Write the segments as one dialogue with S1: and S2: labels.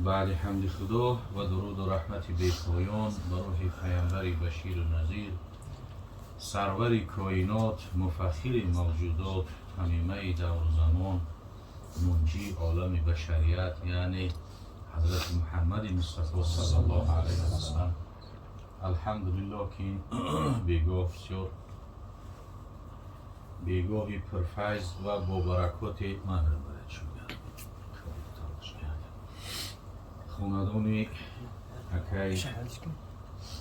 S1: بعد حمد خدا و درود و رحمت بی‌پایان بر روح پیامبر بشیر و نذیر، سرور کائنات، مفخر موجودات، حمیمه دور زمان، منجی عالم بشریت، یعنی حضرت محمد مصطفی صلی الله علیه و سلم. الحمدلله که این بیگاه بسیار بیگاهی پرفیض و با برکات من رو برد شده. خوندانی اکای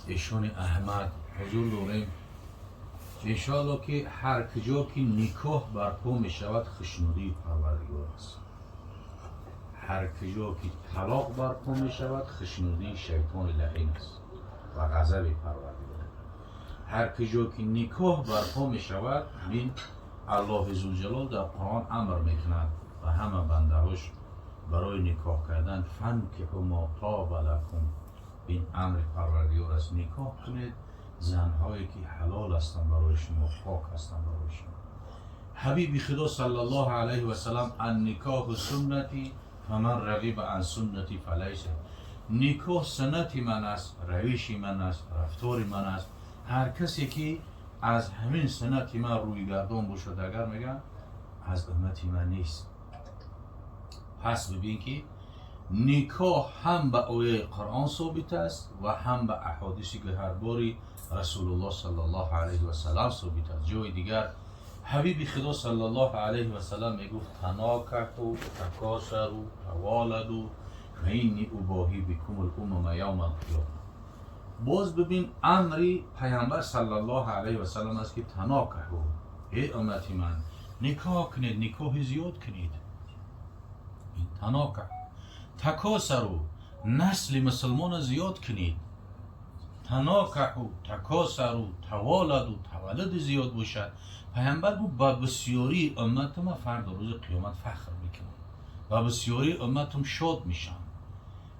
S1: ایشان احمد حضور داریم. انشاءالله که هر کجا که نکاح برپا می شود خشنودی پروردگار است. هر کجا که طلاق برپا می شود خشنودی شیطان لعین است و غضب پروردگار. هر کجا که نکاح برپا می شود بین الله ذوالجلال در قرآن امر می کند و همه بنده هاش برای نکاح کردن فانکحوا ما طاب لکم، این امر پروردگار است. نکاح کنید زنهایی که حلال هستند برای شما، پاک هستند برای شما. حبیب خدا صلی الله علیه و سلم النکاح سنتی فمن رغب عن سنتی فلیس. نکاح سنت من است، روش من است، رفتار من است. هر کسی که از همین سنت من روی گردان باشد اگر میگن از امتی من نیست. پس ببین که نکاح هم به آیه قرآن ثابت است و هم به احادیثی که هر باری رسول الله صلی الله علیه و سلم ثابت است. جای دیگر حبیب خدا صلی الله علیه و سلم میگفت تناکحوا تکاثروا توالدوا فانی اباهی بکم الامم یوم القیامه. باز ببین امری پیامبر صلی الله علیه و سلم است که تناکحوا، ای امتی من نکاح کنید، نکاح زیاد کنید. این تناکح. تکاثروا، نسل مسلمان زیاد کنید. تناکحوا تکاثروا توالدوا، تولد زیاد باشد. پیامبر گفت با بسیاری امتم فردا روز قیامت فخر میکنم و بسیاری امتم شاد میشن.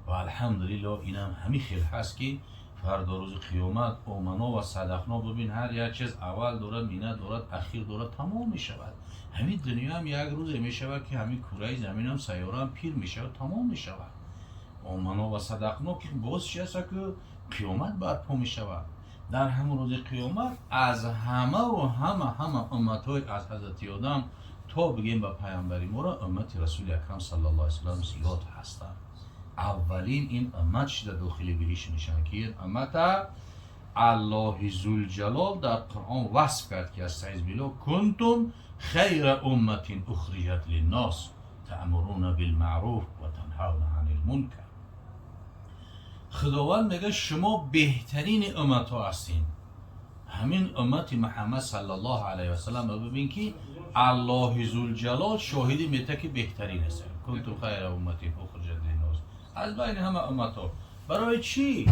S1: و الحمدلله اینم همین خیلی هست که فردا روز قیامت آمنا و صدقنا ببین هر یک چیز اول دارد، مینه دارد، اخیر دارد، تمام میشود. همین دنیا هم یک روز میشود که همین کره زمین هم سیاره هم پیر میشود، تمام میشود. آمنا و صدقنا که باز چی است که قیامت برپا میشود. در همون روز قیامت از همه و همه امتهای از حضرت آدم تا بگیم به پیامبری ما را امت رسول اکرم صلی الله علیه و سلم زیاد هستند. اولین این امت شده داخل بهش میشن که این امت الله ذوالجلال در قرآن وصف کرد که از سعیز بلا کنتم خیر امت اخرجت للناس تأمرون بالمعروف و تنهون عن المنکر. خداوند میگه شما بهترین امت ها هستین. همین امت محمد صلی الله علیه و سلم ببین که الله ذوالجلال شاهدی میته که بهترین است. کنتم خیر امت اخرجت للناس از بین همه امت ها. برای چی؟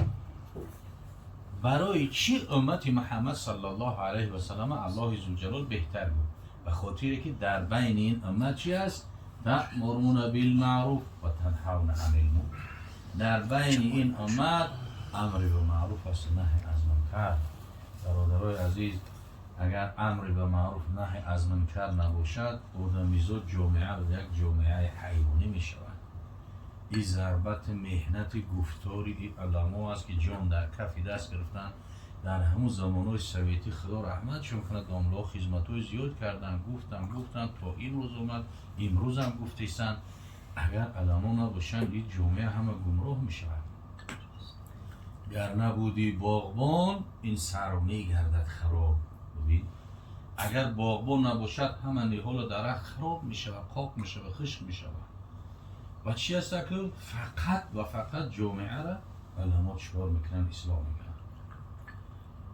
S1: برای چی امت محمد صلی الله علیه و سلم الله ذوالجلال بهتر بود؟ به خاطری که در بین این امت چی است؟ تأمرون بالمعروف و تنهون عن المنکر. در بین این امت امر به معروف است، نهی از منکر. برادرای عزیز، اگر امر به معروف نهی از منکر نباشد آدمیزاد جامعه به یک جامعه حیوانی می شود. این ضربت مهنت گفتاری این علما است که جان در کف دست گرفتن. در همون زمانهای سویتی خدا رحمتشون کنه داملا خدمت‌های زیاد کردن، گفتن تا این روز اومد، امروز هم گفتیستن. اگر علما نباشن این جامعه همه گمراه می شود. گر نبودی باغبان این سر می گردد خراب. ببین اگر باغبان نباشد همه نهال درخت خراب می شود، خاک می شود، خشک می شود. و چی است که فقط و فقط جامعه را علما چکار میکنن؟ اصلاح میکنن.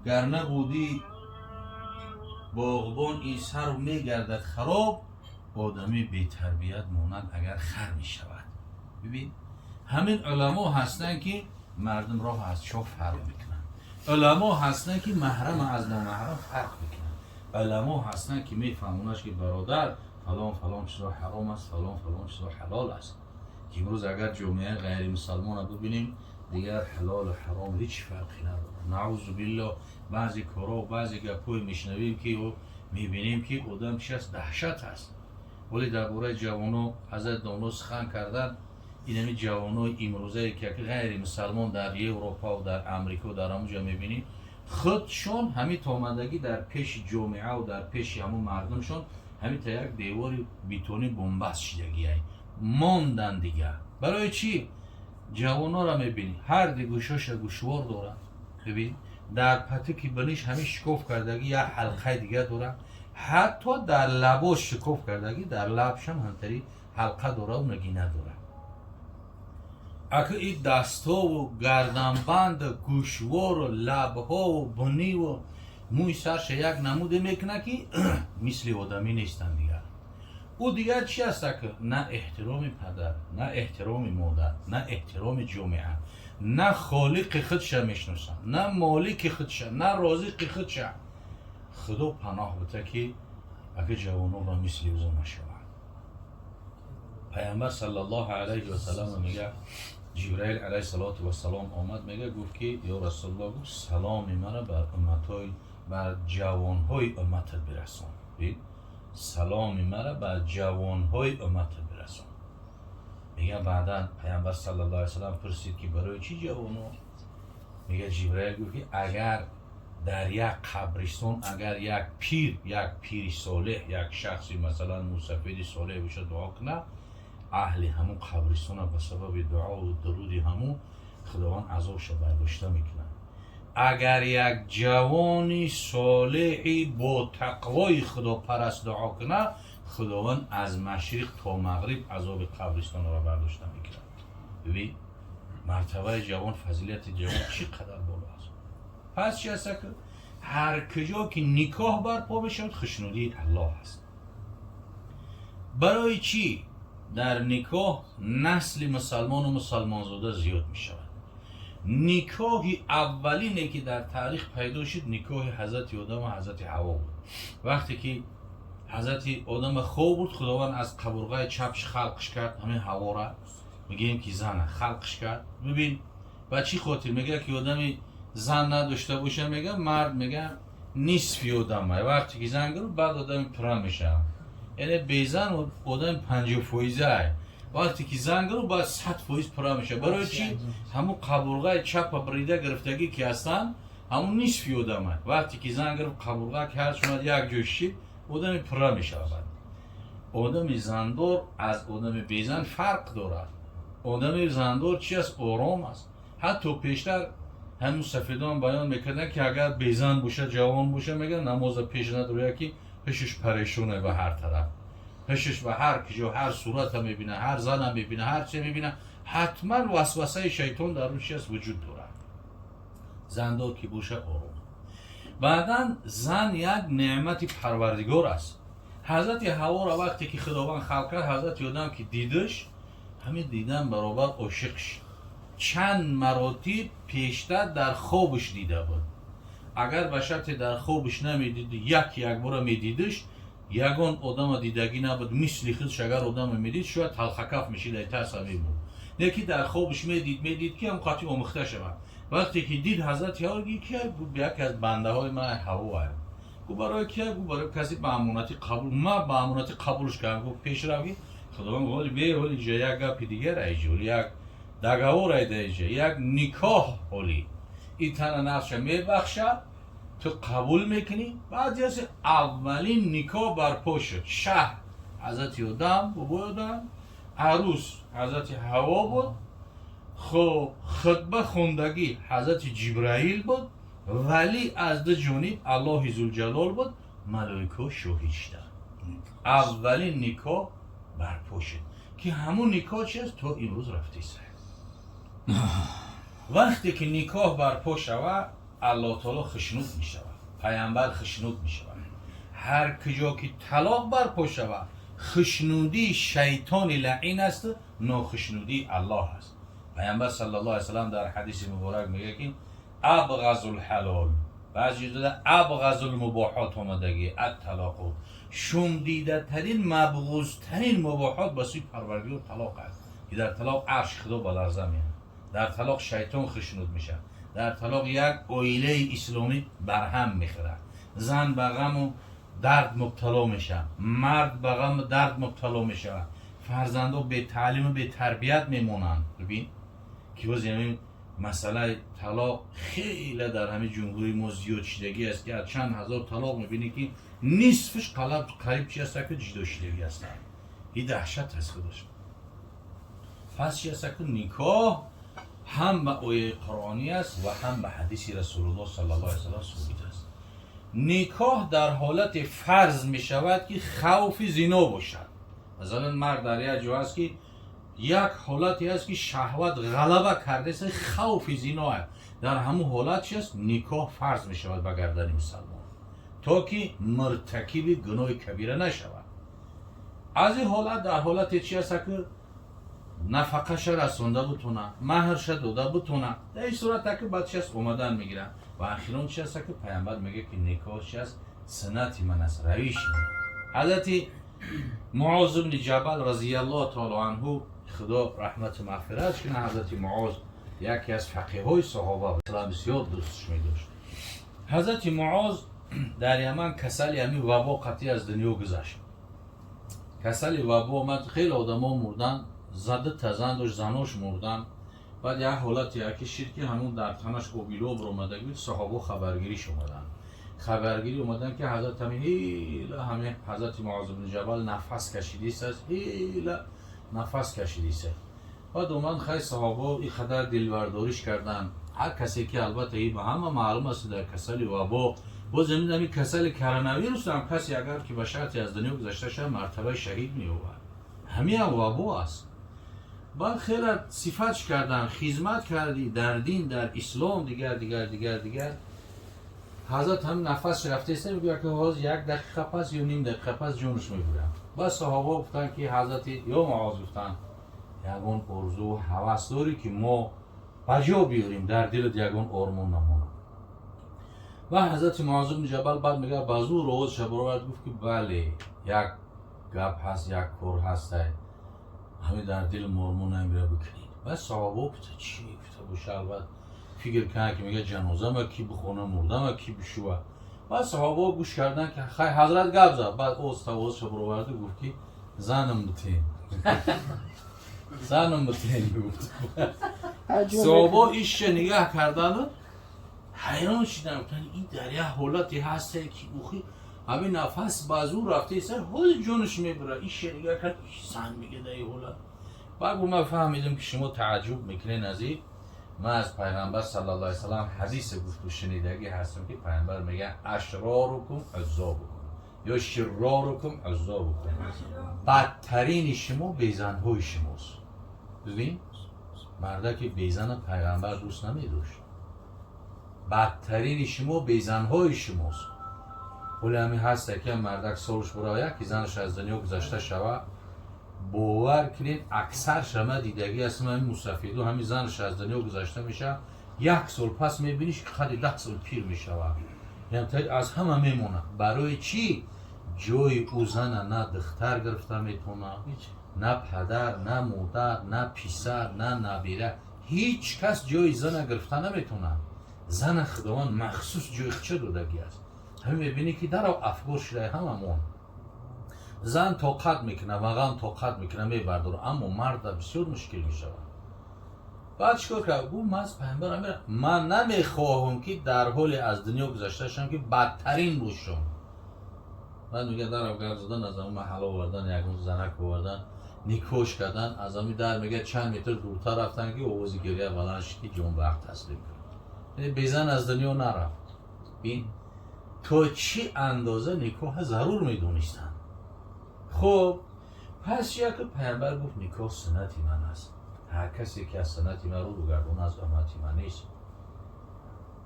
S1: گر نبودی باغبان این سر میگردد خراب، آدمی بی تربیت مانند اگر خر میشود. ببین همین علما هستن که مردم راه از چوب فرق میکنن. علما هستن که محرم از نامحرم فرق میکنن. علما هستن که میفهمونش که برادر فلان چیزا حرام است، فلان چیزا حلال است. که امروز اگر جامعه غیر مسلمان رو ببینیم دیگر حلال و حرام هیچ فرقی نداره. نعوذ بالله بعضی کارا و بعضی گپ‌های میشنویم که و میبینیم که آدم چی است؟ دهشت است. ولی درباره جوانا حضرت داملا سخن کردن اینمی جوانای امروزه که غیر مسلمان در اروپا و در امریکا و در اونجا میبینی خودشون همین تومندگی در پیش جامعه و در پیش همون مردمشون همین تا یک دیواری بیتونی بنبست شدگی هایی ماندن دیگه. برای چی؟ جوانا را میبینی هر دی گوشاش گوشوار دارن، ببین در پتوکی بنیش همین شکوف کردگی یا حلقه دیگه دارن، حتی در لباش شکوف کردگی در لبش هم همطوری حلقه داره و نگینه داره. اگه این دستا و گردنبند گوشوار و لبها و بنی و موی سرش یک نموده میکنه که مثل آدمی نیستن دیگر. او دیگر چی هست که نه احترام پدر، نه احترام مادر، نه احترام جامعه، نه خالق خودش میشناسن، نه مالک خودش، نه رازق خودش. خدا پناه بده که اگه جوانا با مثل اوزا نشوند. پیامبر صلی الله علیه و سلم میگه جبرائیل علیه السلام آمد میگه گفت که یا رسول الله گفت سلام مرا بر امتای بر جوانهای امت برسان. سلام مرا بر جوانهای امت برسان. میگه بعدا پیامبر صلی الله علیه و سلم پرسید که برای چی جوانو؟ میگه جبرائیل گفت که اگر در یک قبرستان اگر یک پیر صالح یک شخصی مثلا موسفید صالح بشه دعا کنه، اهل همون قبرستان به سبب دعا و درود همون خداوند عذابش برداشته میکنه. اگر یک جوانی صالحی با تقوای خدا پرست دعا کنه، خداوند از مشرق تا مغرب عذاب قبرستان را برداشته میکنه. ببین مرتبه جوان، فضیلت جوان چقدر بالا است. پس چی هست که هر کجا که نکاح برپا بشود خشنودی الله است. برای چی؟ در نکاح نسل مسلمان و مسلمان زاده زیاد می شود. نکاح اولینه که در تاریخ پیدا شد نکاح حضرت آدم و حضرت حوا بود. وقتی که حضرت آدم خواب بود، خداوند از قبرغه چپش خلقش کرد، همین حوا را میگیم که زن خلقش کرد. ببین و چی خاطر میگه که آدمی زن نداشته باشه، میگه مرد میگه نصفی آدمه. وقتی که زن گرفت بعد آدم پرم میشه، یعنی بیزن آدم 50% وقتی که زن گرفت بعد 100% پرم میشه. برای چی؟ همون قبرغه چپ و بریده گرفتگی که هستن همون نصفی آدمه. وقتی که زن گرفت قبرغه که هر شما یک جوش شید آدم پرم میشه. آدم زندار از آدم بیزن فرق دارد. آدم زندار چی است؟ آرام است. حتی پیشتر همون سفیدان بیان میکردن که اگر بیزن باشه جوان باشه میگن نماز پیش نداره که پیشش پریشونه به هر طرف، پیشش به هر کجا هر صورت هم میبینه، هر زن هم میبینه، هر چی میبینه، حتما وسوسه شیطان در روش از وجود داره. زندار که باشه آرام. بعدا زن یک نعمت پروردگار است. حضرت حوا را وقتی که خداوند خلق کرد، حضرت آدم که دیدش همین دیدن برابر عاشق شد. چند مراتب پیشتر در خوابش دیده بود. اگر به شرط در خوابش نمیدید یک بار میدیدش، یگان آدم دیدگی نبود. مثل خودش اگر آدم میدید شاید تلخکف میشید ترس بود. یکی در خوابش میدید که هم قاطی آموخته شود. وقتی که دید حضرت حوا که یک از بنده های من حوا است. گفت برای که برای کسی به امانت قبول، ما به امانت قبولش کردم. گفت پیش روی خداوند گفت ولی جای یک گپ دیگر ایجوری یک دگاور ایده یک نکاح ولی این تن نفسش میبخشد، تو قبول میکنی. بعد از اولین نکاح برپا شد. شهر حضرت آدم بودن، عروس حضرت حوا بود، خب خطبه خوندگی حضرت جبرائیل بود، ولی از دو جانب الله ذوالجلال بود، ملائکه شاهد شدند. اولین نکاح برپا شد که همون نکاح چیست تا امروز رفته است. وقتی که نکاح برپا شود الله تعالی خشنود می شود، پیامبر خشنود می شود. هر کجا که طلاق برپا شود خشنودی شیطان لعین است، ناخشنودی الله است. پیامبر صلی الله علیه و سلم در حدیث مبارک میگه که ابغض الحلال، بعضی جدا ابغض المباحات آمدگی الطلاق، شومدیده ترین مبغوض ترین مباحات به سوی پروردگار طلاق است. که در طلاق عرش خدا بلرزه میاد، در طلاق شیطان خشنود میشه، در طلاق یک عائله اسلامی برهم میخوره، زن به غم و درد مبتلا میشه، مرد به غم و درد مبتلا میشه، فرزندا به تعلیم و به تربیت میمونن. ببین که باز یعنی مسئله طلاق خیلی در همه جمهوری ما زیاد شدگی است که از چند هزار طلاق میبینی که نصفش قریب چی هست که جدا شدگی هستن. این دهشت هست خودش. پس چی هست که نکاح هم به آیه قرآنی است و هم به حدیث رسول الله صلی الله علیه و سلم ثابت است. نکاح در حالت فرض می شود که خوف زنا باشد. مثلا مرد در یک جا است که یک حالتی است که شهوت غلبه کرده است، خوف زنا است. در همون حالت چی است؟ نکاح فرض می شود به گردن مسلمان تا که مرتکب گناه کبیره نشود. از این حالت در حالت چی است که نفقه رسونده بتونه، مهرش داده بتونه، در این صورت که بعد چی است اومدن میگیرن و اخیران چی است که پیامبر میگه که نکاح چی است؟ سنت من است، روش من. حضرت معاذ بن جبل رضی الله تعالی عنه خدا رحمت و مغفرت کنه، حضرت معاذ یکی از فقیهای صحابه بود، بسیار دوستش می‌داشت. حضرت معاذ در یمن کسل همین وبا قطعی از دنیا گذشت. کسل وبا آمد، خیلی آدما مردن، زده تزن داشت، زناش مردن. بعد یک حالت یکی شرکی همون در تنش اوبیلوب رو اومده بود، صحابه خبرگیریش اومدن. خبرگیری اومدن که حضرت همین حضرت معاذ بن جبل نفس کشیدیست است، نفس کشیدیست. بعد اومدن خیلی صحابه این خدر دلبرداریش کردن. هر کسی که البته این به همه معلوم است در کسل وبا باز همین کسل کرونا ویروس هم کسی اگر که به شرطی از دنیا گذشته شد مرتبه شهید می‌یابد. همین وبا است. بعد خیلی صفتش کردن، خدمت کردی در دین، در اسلام، دیگر حضرت هم نفس رفته است، میگه که باز 1 دقیقه پس یا نیم دقیقه پس جونش میبرن. بس صحابه گفتن که حضرت یا معاذ گفتن یگون ارزو و هوس داری که ما بجا بیاریم در دل یگون آرمان نمونه. و حضرت معاذ بن جبل بعد میگه بازو روز شب رو گفت که بله یک گپ هست، یک کار هست، همه در دل مرمون نمیره بکنید. و صحابه گفت چی گفته باشه، البته فکر کنه که میگه جنازه ما کی بخونه، مرده ما کی بشوه. بعد صحابه گوش کردن که خیلی حضرت گپ زد. بعد اوز شب رو برده گفت که زنم بتین زنم بتین گفت. صحابه ایش نگاه کردن و حیران شدن، گفتن این در یه حالتی هسته که اوخی همین نفس بازو رفته سر حال جونش میبره. ایش نگاه کرد، ایش زن میگه در این حالت. بعد ما فهمیدم که شما تعجب میکنین از این. من از پیغمبر صلی الله علیه و سلم حدیث گفت و شنیدگی هستم که پیغمبر میگه اشرارکم عذابکم یا شرارکم عذابکم، بدترین شما بیزنهای شماست. ببین مرده که بیزن پیغمبر دوست نمیداشت، بدترین شما بیزنهای شماست. ولی همین هست که مردک سالش برای که زنش از دنیا گذشته شود، باور کنید اکثر شما دیدگی هستم همین مستفید و همین زنش از دنیا گذشته میشه، 1 سال پس میبینیش که خیلی 10 سال پیر میشه، یعنی از همه میمونه. برای چی؟ جای او زن نه دختر گرفته میتونه، نه پدر، نه مادر، نه پسر، نه نبیره، هیچ کس جای زن گرفته نمیتونه. زن خداوند مخصوص جای چه دادگی است. همین میبینی که در افکار شده هممون زن طاقت میکنه، مقام طاقت میکنه میبرداره، اما مرد بسیار مشکل میشه. بعد چیکار کرد؟ گفت من از پیامبر میرم، من نمیخواهم که در حال از دنیا گذشته شم که بدترین باشم. بعد میگه در افکار زدن از اون محل آوردن، یکون زنک آوردن، نیکوش کردن، از اون در میگه چند متر دورتر رفتن که آواز گریه بلند شد که جون وقت تسلیم کرد. یعنی بیزن از دنیا نرفت. این تو چی اندازه نکاح ضرور میدونستن. خب پس یک پیامبر گفت نکاح سنتی من است، هر کسی که از سنتی من رو بگردون از امتی من نیست.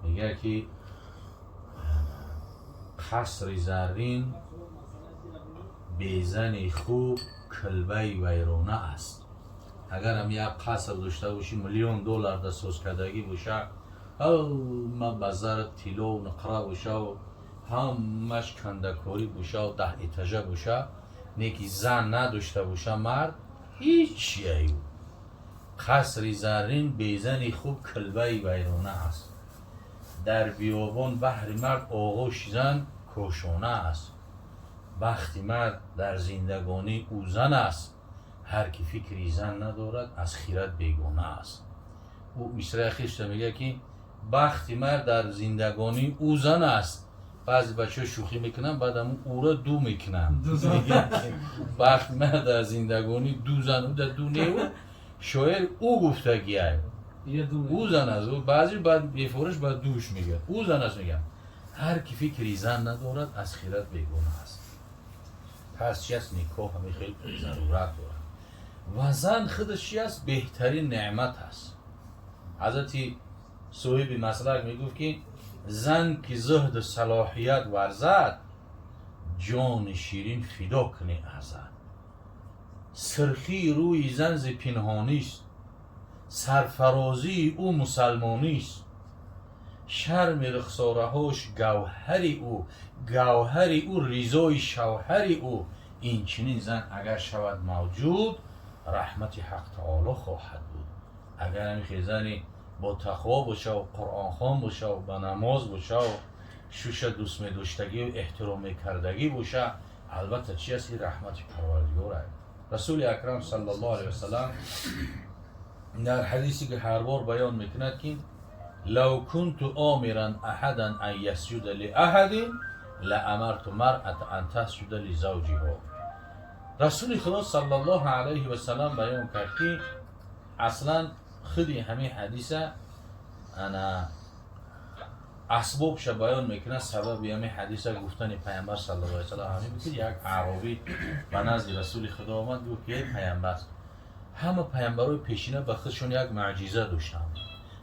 S1: میگه که قصر زرین بیزن خوب کلبه ویرانه است. اگر هم یک قصر داشته باشی $1,000,000 دستوز کردگی باشه، ما بازار طلا و نقره باشه و همش کندکاری باشه و 10 اتاژه باشه، نیکی زن نداشته باشه مرد، هیچی ایو. قصر زرین بیزن خوب کلبه ویرانه است. در بیابان بحر مرد آغوش زن کاشانه است. بخت مرد در زندگانی او زن است. هر کی فکری زن ندارد از خیرت بیگانه است. او مصرع خیش میگه که بخت مرد در زندگانی او زن است. بعضی بچه ها شوخی میکنن بعد او را دو میکنن. میگن که بخت مرد در زندگانی دو زن او در دو نیو شاعر او گفتگیه او زن است. بعضی بعد بیفورش بعد دوش میگه او زن است. میگن هر کی فکری زن ندارد از خیرت بیگانه است. پس چی است؟ نکاح همه خیلی ضرورت دارد و زن خودش چی است؟ بهترین نعمت است. حضرت صاحب مسلک میگفت که زن که زهد صلاحیت ورزد جان شیرین فدا کنه ازد. سرخی روی زن ز پنهانی است، سرفرازی او مسلمانی است. شرم رخساره هاش گوهری او ریزای شوهری او. این چنین زن اگر شود موجود رحمت حق تعالی خواهد بود. اگر همین زنی با تقوا باشه و قرآن خوان باشه و با نماز باشه و شوش دوست داشتگی و احترام کردگی باشه، البته چی است؟ رحمت پروردگار است. رسول اکرم صلی الله علیه وسلم در حدیثی که هر بار بیان میکند که لو كنت آمرا احدا ان يسجد لاحد لامرت مرأة ان تسجد لزوجها. رسول خدا صلی الله علیه و سلم بیان کرد که اصلا خودی همین حدیثه انا اسبابش بیان میکنه. سبب همین حدیثه گفتن پیامبر صلی الله علیه و سلم همین بود که یک اعرابی به نزد رسول خدا آمد گفت که پیامبر همه پیامبرای پیشینه به خودشون یک معجزه داشتن.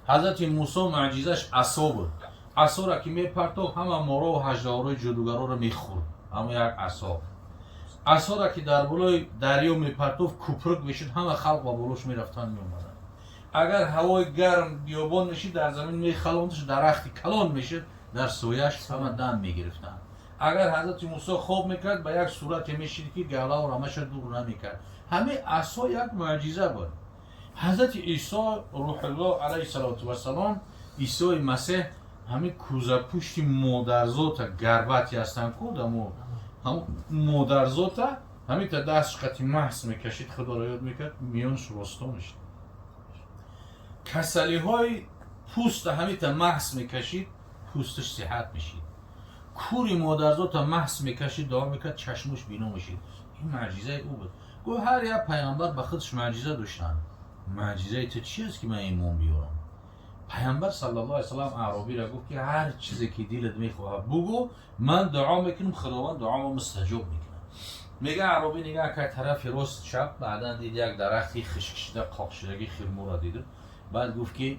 S1: حضرت موسی معجزش عصا بود. عصا را که میپرتاب همه مارا و حجرهای جادوگرا را میخورد. اما یک عصا. عصا را که در بالای دریا میپرتاب کوپرک میشد، همه خلق با بالاش میرفتن میومدن. اگر هوای گرم بیابان میشید در زمین میخلوندش، درختی کلان میشد در سویش همه دم میگرفتن. اگر حضرت موسی خواب میکرد به یک صورت میشید که گلا و رمش دور نمیکرد. همه عصا یک معجزه بود. حضرت عیسی روح الله علیه السلام، عیسی مسیح همین کوزه پشت مادرزات گربتی هستن کود همون مادرزات همین تا دستش قطعی محس میکشید، خدا را یاد میکرد میانش رستا میشید. کسلی های پوست همین تا محس میکشید پوستش صحت میشید. کوری مادرزات محس میکشید دعا میکرد چشمش بینا میشید. این معجزه او بود. گوه هر یک پیامبر به خودش معجزه داشتن. معجزه تو چی است که من ایمان بیارم؟ پیامبر صلی الله علیه و سلم اعرابی را گفت که هر چیزی که دلت میخواد بگو، من دعا میکنم خداوند دعامو مستجاب میکنه. میگه اعرابی نگاه که طرف راست شب بعدا دید یک درختی خشک شده قاق شدگی خرما را دید. بعد گفت که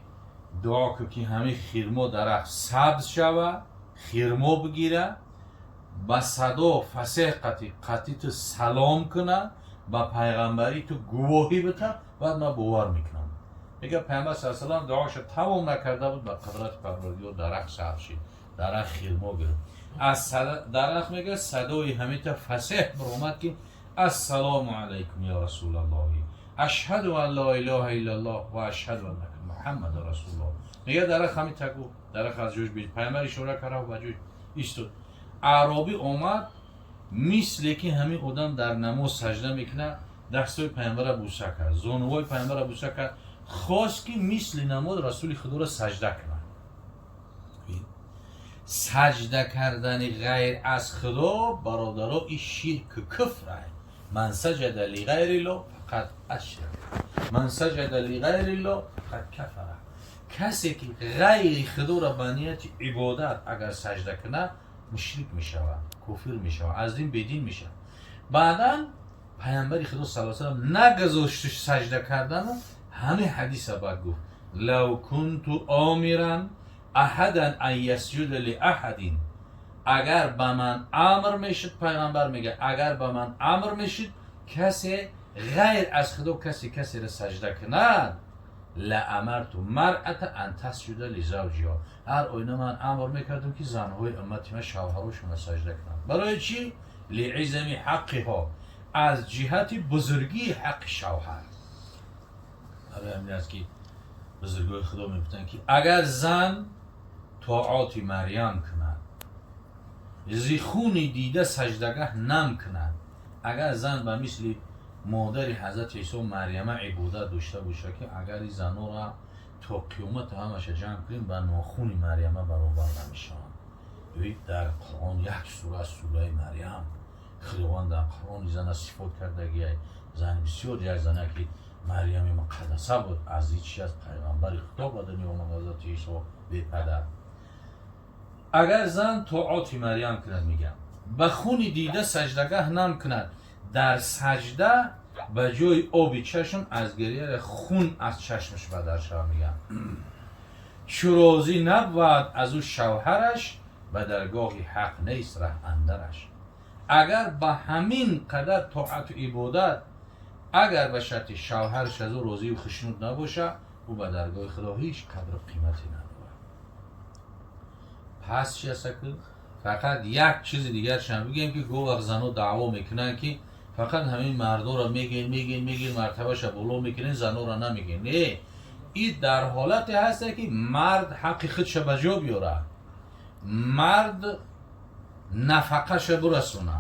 S1: دعا که همه خرما درخت سبز شوه، خرما بگیره، با صدا فصیح قطعی تو سلام کنه، با پیغمبری تو گواهی بده، بعد من باور میکنم. میگه پیامبر صلی الله علیه و سلم دعاش تمام نکرده بود، با قدرت پروردگار درخت سبز شد، درخت خرما گرفت. از درخت میگه صدای همیشه فصیح برآمد که السلام علیکم یا رسول الله، اشهد ان لا اله الا الله و اشهد ان محمد رسول الله. میگه درخت همین تگو درخت از جوش بید. پیامبر اشاره کرد و جوش ایستاد. اعرابی اومد مثل که همین آدم در نماز سجده میکنه، دستای پیامبر بوسه کرد، زانوهای پیامبر بوسه کرد، خواست که مثل نماز رسول خدا را سجده کنه. سجده کردن غیر از خدا برادرها این شرک کفر است. من سجد لغیر الله فقط اشرک، من سجد لغیر الله فقط کفر. کسی که غیر خدا را به نیت عبادت اگر سجده کنه مشرک میشود، کافر میشود، از دین بدین میشه. بعدا پیامبر خدا صلی الله علیه و سلم نگذاشتش سجده کردن، همه حدیث بعد گفت لو كنت آمرا احدا ان يسجد لاحد. اگر به من امر میشد، پیغمبر میگه اگر به من امر میشد کسی غیر از خدا کسی را سجده کند، لامرت مرأة ان تسجد لزوجها. هر آینه من امر میکردم که زنهای امتی من شوهرشون را سجده کنند. برای چی؟ لعظم حقها، از جهت بزرگی حق شوهر. برای همین است که بزرگای خدا میگفتن که اگر زن طاعات مریم کند، زی خونی دیده سجدگاه نم کند، اگر زن به مثل مادر حضرت عیسی مریم عبادت داشته باشه که اگر این زنها را تا قیامت همش جمع کنیم به ناخون مریم برابر نمیشن. ببینید در قرآن یک سوره سوره مریم خداوند در قرآن زن صفات کردگی زن بسیار یک زنه که مریم مقدسه بود، از هیچ از پیغمبر خدا به دنیا آمد حضرت عیسی به پدر. اگر زن طاعات مریم کند میگم به خون دیده سجدگاه نم کند، در سجده به جای آب چشم از گریه خون از چشمش بدر شود میگم. چو راضی نبود از او شوهرش، به درگاه حق نیست ره اندرش. اگر به همین قدر طاعت و عبادت اگر به شرط شوهرش از او راضی و خشنود نباشه، او به درگاه خدا هیچ قدر و قیمتی نداره. پس چی هست که فقط یک چیز دیگر شما بگیم که گو وقت زنها دعوا میکنن که فقط همین مردا را میگین مرتبهش بالا میکنین، زنها را نمیگین. نه، این در حالت هست که مرد حق خودش به جا بیاره، مرد نفقهش برسونه،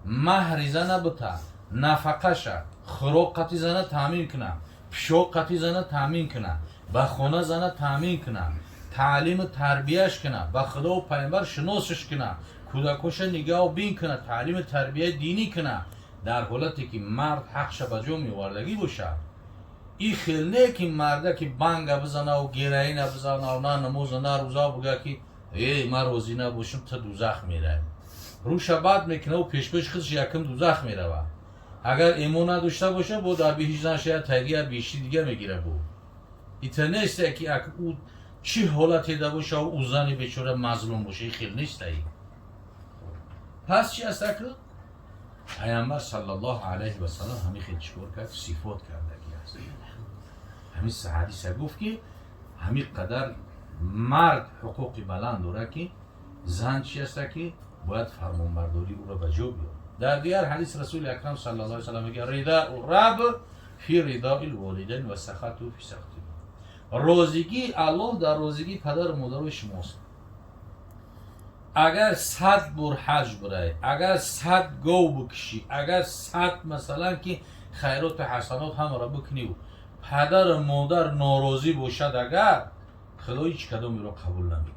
S1: مهر زن بته، نفقهش، خوراک زن تامین کنه، پوشاک زن تامین کنه، به خانه زن تامین کنه، تعلیم تربیهش کنه، به خدا و پیامبر شناسش کنه، کودکش نگاه و بین کنه، تعلیم تربیه دینی کنه، در حالتی که مرد حقش به جا میوردگی باشه. این خیلی نه که مرده که بنگ بزنه و گیرهی نبزنه و نه نماز نه روزا بگه که من راضی نباشم تا دوزخ میره، روش بد میکنه و پیش خودش یکم دوزخ میره. اگر ایمان نداشته باشه بود در بهش زن شاید تغییر بیشی دیگه میگیره. بود ایتا نیسته که او چی حالتی ده باشه و او زن بیچاره مظلوم باشه، این خیلی نیسته. ای پس چی هسته که پیامبر صلی الله علیه و سلم همین خیلی چکار کرد؟ صفات کرده که هست. همین حدیث گفت که همین قدر مرد حقوقی بلند داره که زن چی هسته که باید فرمانبرداری او را به جا بیاره. در دیگر حدیث رسول اکرم صلی الله علیه و سلم میگه رضا رب فی رضا الوالدین و سخط فی سخطه. راضیگی الله در راضیگی پدر و مادر شماست. اگر 100 بار حج برای، اگر 100 گاو بکشی، اگر 100 مثلا که خیرات و حسنات هم را بکنی و پدر و مادر ناراضی باشد، اگر خدا هیچ کدومی را قبول نمیکنه.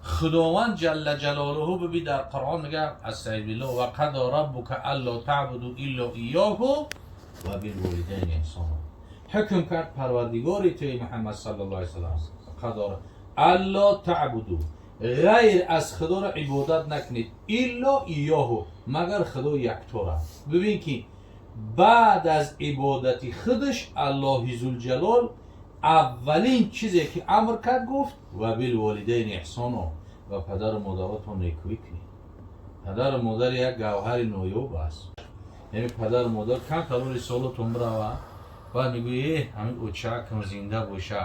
S1: خداوند جل جلاله ببین در قرآن میگه استعیذ بالله و قضى ربک الا تعبدوا الا ایاه و بالوالدین احسانا. حکم کرد پروردگار توی محمد صلی الله علیه و سلم قضا الا تعبدوا، غیر از خدا را عبادت نکنید، الا ایاه، مگر خدا یکتا را. ببین که بعد از عبادت خودش الله ذوالجلال اولین چیزی که امر کرد گفت و بالوالدین احسانا، و پدر و مادرتون نیکویی کنید. پدر و مادر یک گوهر نایاب است. یعنی پدر و مادر کم تلوری سالتون بروه و میگویی همین اوچکم زنده باشه،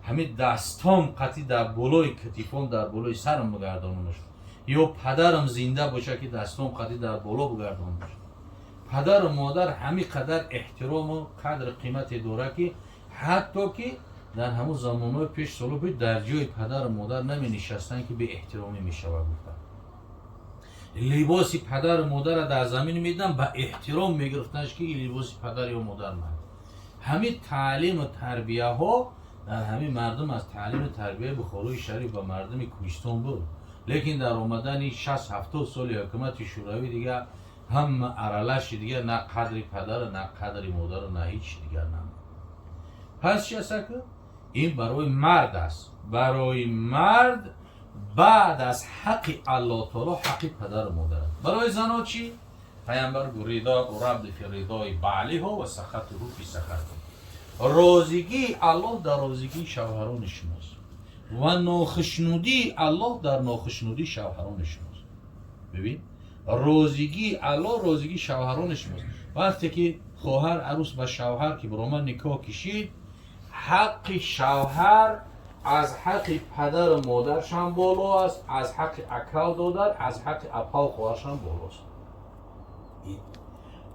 S1: همین دستام قطعی در بالای کتیفم در بالای سرم بگردانمش، یا پدرم زنده باشه که دستام قطعی در بالا بگردانمش. پدر و مادر همین قدر احترام و قدر قیمت داره که حتی که در همون زمانهای پیش سالو پیش در جای پدر و مادر نمی نشستن که به احترامی می شود. گفتن لباسی پدر و مادر را در زمین میدن به احترام می گرفتنش که این لباسی پدر یا مادر من. همین تعلیم و تربیه ها در همین مردم از تعلیم و تربیه بخاری شریف و مردم کوهستان بود، لیکن در آمدن 60-70 سال حکومت شوروی دیگه هم ارالش دیگه نه قدر پدر نه قدر مادر نه هیچ دیگر نه. پس چی است که این برای مرد است. برای مرد بعد از حق الله تعالی حق پدر و مادر است. برای زنها چی؟ پیامبر گفت رضا و رب فی رضای بعلها و سخط رو فی سخط. راضیگی الله در راضیگی شوهران شماست و ناخشنودی الله در ناخشنودی شوهران شماست. ببین راضیگی الله راضیگی شوهران شماست. وقتی که خواهر عروس با شوهر که برای من نکاح کشید، حق شوهر از حق پدر و مادرش هم بالا است، از حق اکا دادر، از حق اپا و خواهرش هم بالا است.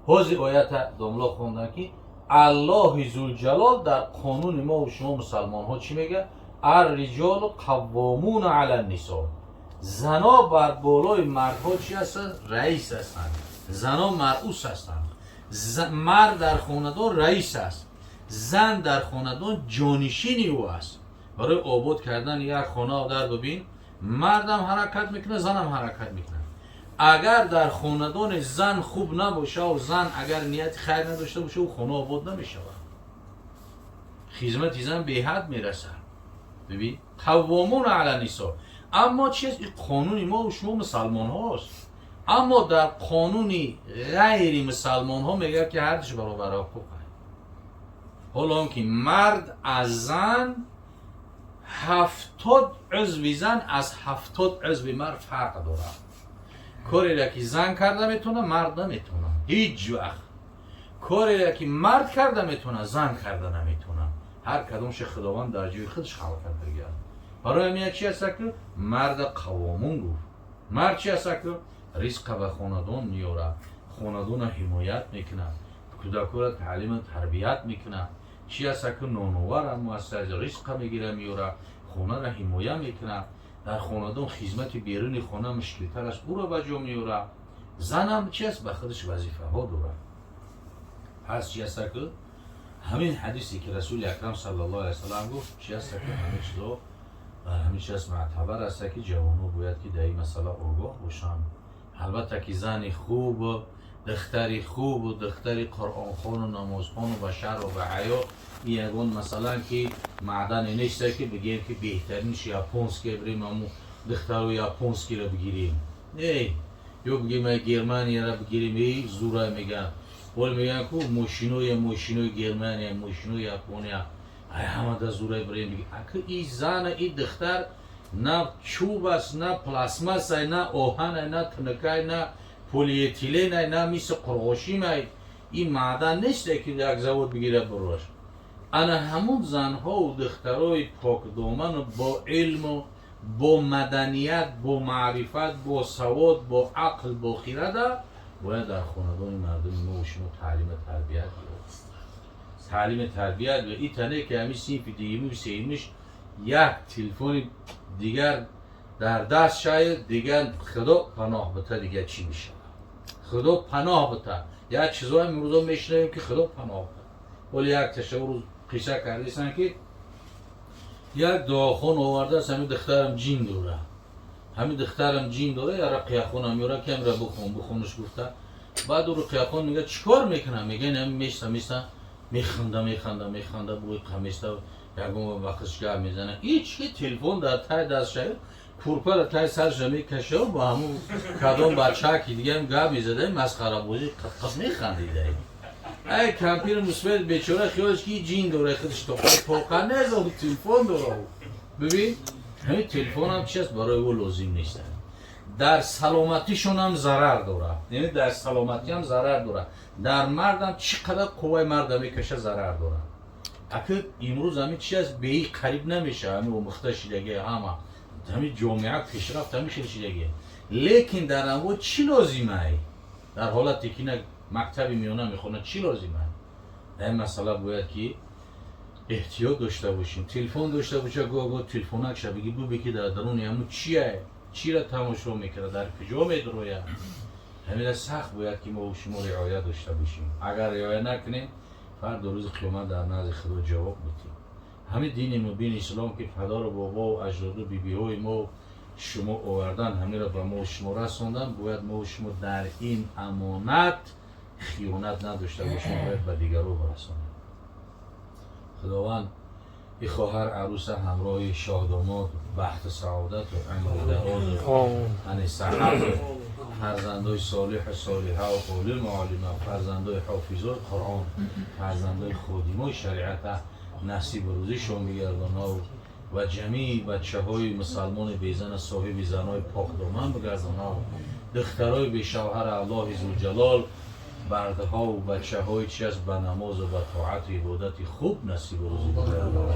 S1: حوزی آیت داملا خوندن که الله ذوالجلال در قانون ما و شما مسلمان ها چی میگه؟ الرجال قوامون علی النساء. زنا بر بالای مردها چی هستند؟ رئیس هستند. زنا مرئوس هستند. مرد در خاندان رئیس است، زن در خاندان جانشینی او است. برای آباد کردن یک خانه در ببین، مردم حرکت میکنه، زنم حرکت میکنه. اگر در خاندان زن خوب نباشه و زن اگر نیت خیر نداشته باشه و خانه آباد نمیشه. خدمت زن به حد میرسه. ببین قوامون علی النساء. اما چیز قانون ما و شما مسلمان هاست، اما در قانون غیر مسلمان ها میگه که هرچی برابر حقوق. حالا که مرد از زن 70 عضو زن از 70 عضو مرد فرق داره. کاری را که زن کرده میتونه مرد نمیتونه هیچ وقت. کاری را که مرد کرده میتونه زن کرده نمیتونه. هر کدومش خداوند در جای خودش خلق کرده. برای همین چی هست که مرد قوامون گفت. مرد چی هست که رزق به خاندان میاره، خاندان حمایت میکنه، کودکان را تعلیم و تربیت میکنه. چی هست که نانوار هم مؤسسه رزق میگیره میاره، خانه را حمایت میکنه. در خاندان خدمت بیرون خانه مشکل‌تر است او را به جا میاره. زن هم چی است به خودش وظیفه ها داره. پس چی است که همین حدیثی که رسول اکرم صلی الله علیه و سلم گفت چی است که همه چیزا همین چیز معتبر است که جوانو باید که در این مسئله آگاه باشن. البته که زن خوب، دختری خوب و دختری قرآن خوان و نماز خوان و بشر و به حیا یگان مثلا که معدن نیست که بگیم که بهترینش یاپونسکی بریم همون دختر و یاپونسکی را بگیریم. نه یا بگیم گرمانی را بگیریم ای زورا میگن ولی میگن که ماشینوی گرمانی ماشینوی یاپونیا همه در زورای بریم بگیم اگه این زن این دختر نه چوب است نه پلاسماس نه آهن نه تنکای نه پولیتیلین نه میس قرغاشی می این معدن نیست که یک زود بگیره بروش. انا همون زنها و دخترای پاک دامن با علم و با مدنیت با معرفت با سواد با عقل با خیرت باید در خاندان مردم ما و شما تعلیم تربیت تعلیم تربیت و این تنه که همین صنف دیگه سیمش یک تلفن دیگر در دست شاید دیگر خدا پناه بده دیگه چی میشه. خدا پناه بده. یک چیزایی امروز میشنویم که خدا پناه بده. ولی یک تشور قصه کردیستن که یک دعاخون آورده است همین دخترم جین داره. همین دخترم جین داره یا رقیه خونم میاره که امرا بخونش گفته. بعد او رقیه خون میگه چیکار میکنم؟ میگه نمی میخنده بوی قمیسته یکم وقتش گرم میزنه. هیچ تلفن در تای دست شاید پورپا در تای سرش میکشه و با همون کدام بچه که دیگه هم گرم میزده مسخره بازی قط میخندیده. ای کمپیر مثبت بیچاره خیالش که جین داره خودش تو پاکه نزد تلفن داره. ببین همین تلفن هم چیست برای او لازم نیست. در سلامتیشون هم ضرر داره. یعنی در سلامتی هم ضرر داره. در مردم چقدر قوای مرد میکشه ضرر داره. اگه امروز همین چیز به این قریب نمیشه همین و مخته شدگی همه همین جامعه پیشرفت همیشه شدگی. لیکن در اون چی لازمه؟ در حالتی که نه مکتبی میونه میخونه چی لازمه؟ این مسئله باید که احتیاط داشته باشیم. تلفن داشته باشه گاه تلفنک شه بگی بگی در درون همون چیه؟ چی را تماشا میکنه در کجا میدرویه؟ همین سخت باید که ما و شما رعایت داشته باشیم. اگر رعایت نکنیم فردا روز قیامت در نزد خدا جواب میدیم. همین دین مبین اسلام که پدر و بابا و اجداد و بیبی‌های ما شما آوردن همین را به ما و شما رساندن باید ما و شما در این امانت خیانت نداشته باشیم باید به دیگران برسانیم. خداوند این خواهر عروس همراه شاه داماد بخت سعادت و عمر دراز و صحت فرزندای صالح صالحه و عالم عالمه فرزندای حافظای قرآن فرزندای خادمای شریعت نصیب روزیشون میگردانا و جمیع بچه های مسلمان بیزن صاحب زنای پاک دامن بگردانا دخترای به شوهر الله ذوالجلال برده ها و بچه های چی از به نماز و به طاعت و عبادت خوب نصیب روزی بگردانا.